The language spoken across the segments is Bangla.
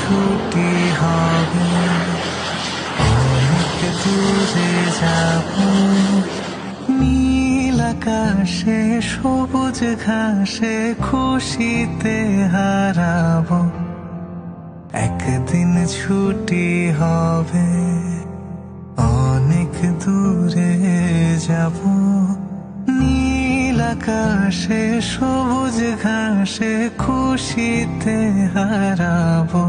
ছুটি হবে, অনেক দূরে যাব। নীল আকাশে সবুজ ঘাসে খুশিতে হারাবো। একদিন ছুটি হবে, অনেক দূরে যাব। নীল আকাশে সবুজ ঘাসে খুশিতে হারাবো।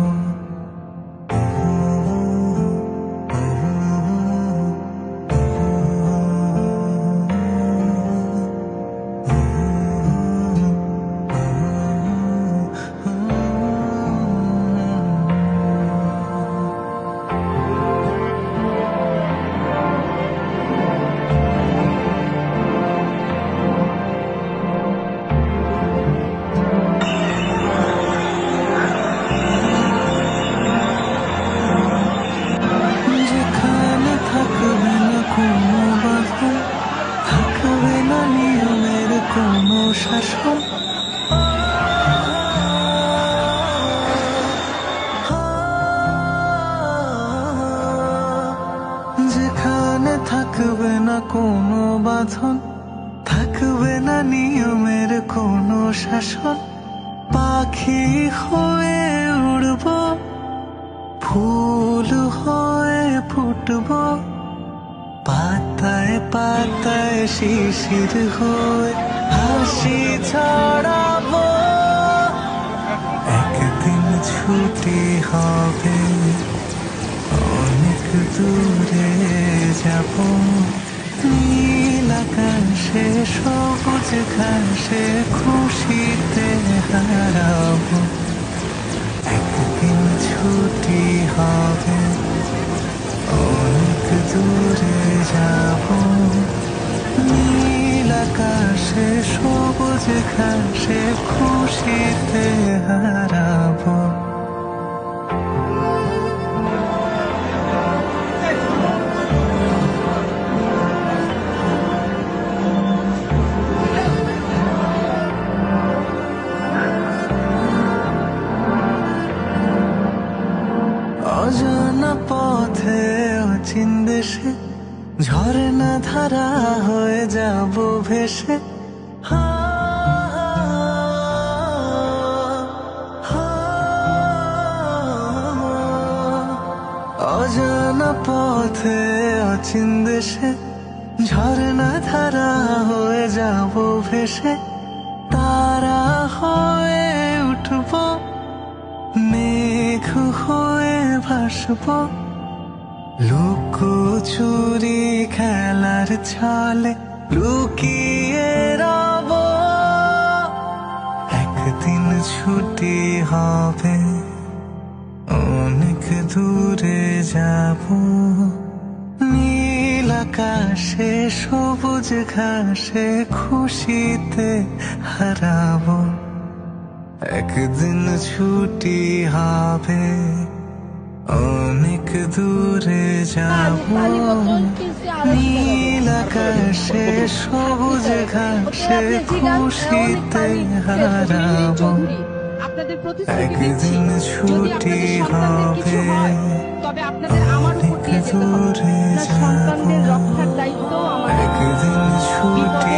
থাকবে না নিয়মের কোনো শাসন, যেখানে থাকবে না কোনো বাঁধন, থাকবে না নিয়মের কোনো শাসন। পাখি হয়ে উড়ব, ফুল হয়ে ফুটব, পাতায় পাতায় শিশির হয়ে হাসি ছড়াবো। একদিন ছুটি হবে, অনেক দূরে যাব। নীল আকাশে সবুজ ঘাসে খুশিতে হারাবো। একদিন ছুটি হবে, অনেক দূরে যাব। নীল আকাশে সবুজ ঘাসে খুশিতে হারাবো। অজানা পথে অচিন দেশে ঝর্ণা ধারা হয়ে যাব ভেসে। অজানা পথে অচিন দেশে ঝর্ণা ধারা হয়ে যাব ভেসে। তারা হয়ে উঠব, মেঘ হয়ে ভাসব, লুকোচুরি খেলার ছলে লুকিয়ে রব। একদিন ছুটি হবে, অনেক দূরে যাব। নীল আকাশে সবুজ ঘাসে খুশিতে হারাবো। একদিন ছুটি হবে, অনেক দূরে যাব। নীল আকাশে সবুজ ঘাসে খুশিতে হারাবো। একদিন ছুটি হবে, অনেক দূরে যাব। একদিন ছুটি